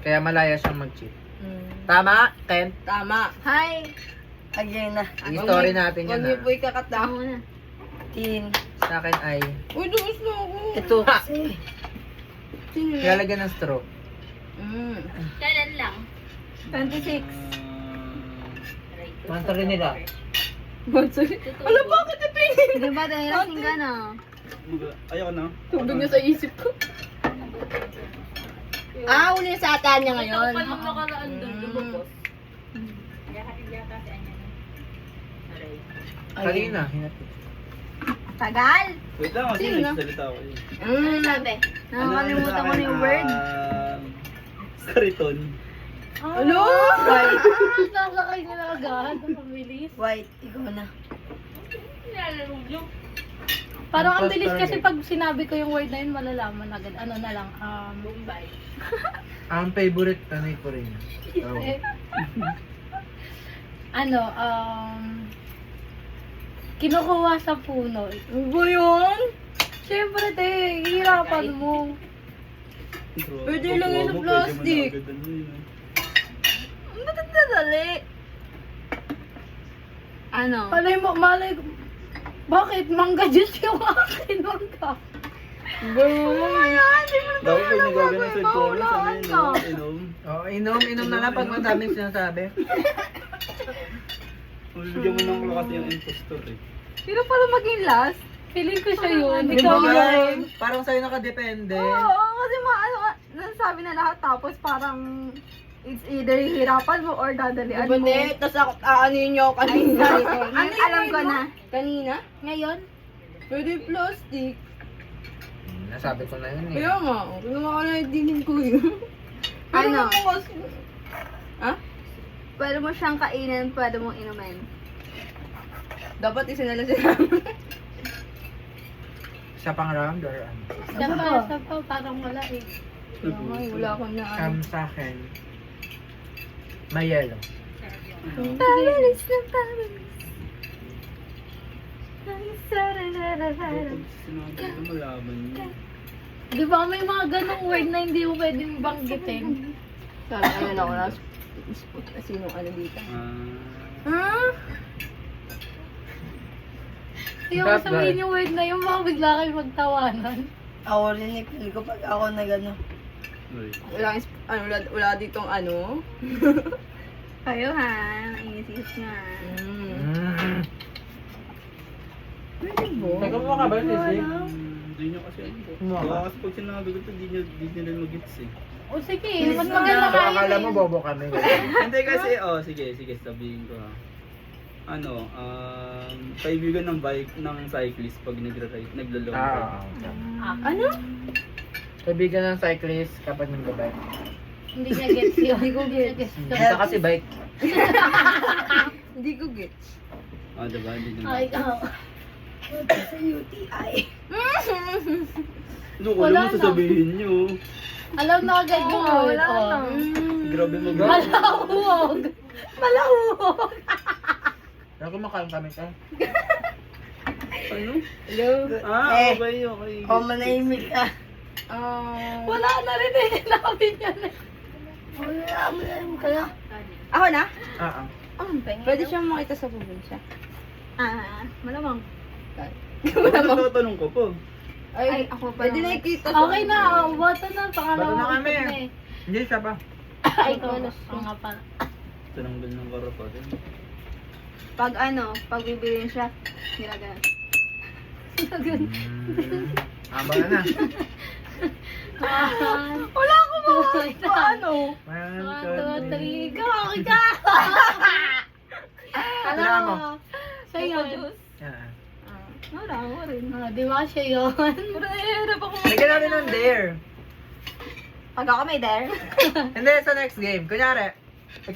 Kaya malaya siyang mag-cheat. Tama, Ken? Tama. Hi! Again na. Yung story natin Huwag yan niyo ha. po ikakata. Ako na. Tin. Sa akin ay Uy, dumas na ako. ito. Sino yan? Lalagyan ng straw. Kailan lang? 26. Manta rin nila. Ala, bakit ito yun? Di ba dahil lasing ka na? Ayoko na. Tubig na sa isip ko. Uli sa atan niya ngayon. Kanina, hinatid. Tagal! Wait lang, kasi Sino na? nagsalita ako eh. Ano sabi? Nakakalimutan ko na yung word. Skariton. Ano? White. Nakakay na agad. Ang pabilis. White. Ikaw na. Parang ang bilis kasi pag sinabi ko yung word na yun, malalaman agad. Ano na lang, Bombay. Ang favorite tanay ko rin. Oh. Ano, kinukuha sa puno. Ano ba yun? Siyempre, te, hihirapan mo. Pwede lang yun sa plastic. Ba't ang dadali? Ano? Malay, bakit? Mangga juice yung akin, mangga. Dapat pag nagagano sa chorus, ano yun, no? Inom. Oh, inom na lang pag madaming sinasabi. Bigyan mo ng klakas yung impostor eh. Sino pala maging last? Feeling ko siya yun. Di Ikaw ba? yun. Parang sa'yo nakadepende. Oo, kasi nasabi na lahat tapos parang it's either hihirapan mo or dadalian mo. Bande, tas ako, aanin niyo ako kanina. Ano alam ko na. Kanina? Ngayon? Pwede plastic. Nasabi ko na yun eh. Kaya nga, kinuha ka na dinin ko yun. Ano? Ha? Pwede mo siyang kainin, pwede mong inumin. Dapat isa na lang sila. Sa pang round or ano? Sa pa, parang wala eh. Wala akong na ano. Sa akin, may yellow. Pabilis na pabilis. Kapag sinabi ko malaman niya. Di ba may mga ganong word na hindi mo pwedeng banggitin? Sabi, ayun ako na. Sinong ano dito? Ayaw ko sabihin yung word na yun, baka bigla kayo magtawanan. Ako rin eh, feel ko pag ako nag-ano. Uy. Wala ditong ano. Kayo ha, inisip nga. Pwede mo? Teka mo ka ba, Sisi? Hindi nyo kasi ano. Ano Baka ba? kasi pag sinabi ko ito, hindi nila mag-gets eh. O sige, mas maganda So, kayo akala mo eh. bobo kami. Hindi kasi, sige, sabihin ko ha. Ano, kaibigan ng bike, ng cyclist pag naglo-long ride. Ano? Kaibigan ng cyclist kapag nagbabay. Hindi niya gets yun. Hindi ko gets. Basta kasi bike. Hindi ko gets. Diba? Hindi Ay, naman. Sa UTI. Ano ko Wala lang na. sasabihin nyo. alam na agad yung word. wala na. Grabe mo Malawog. Malawog. Pero kumakain kami ka. Ano? Hello? Okay. Manahimik ka. Wala na rin eh. Namin yan eh. Manahimik ka na. Ako na? Pwede siyang makita sa probinsya. Malamang. Ano tatanong ko po? Ay, ako pa Pwede lang. na ikita Okay na. Bata na. Pangalawa Bato na ko kami. na eh. Hindi siya pa. Ay, ikaw na. Oo nga pala. Tinanggal ng karapatan. Pag bibilin siya, nilagyan. Abang na. Wala ko mga ano. 1, 2, 3, go! Ika! Wala mo. Siya yun. Yan. Wala ko rin. Di ba siya yun? Hirap ako. Bigyan natin ng dare. Pag ako may dare. Hindi, sa next game. Kunyari,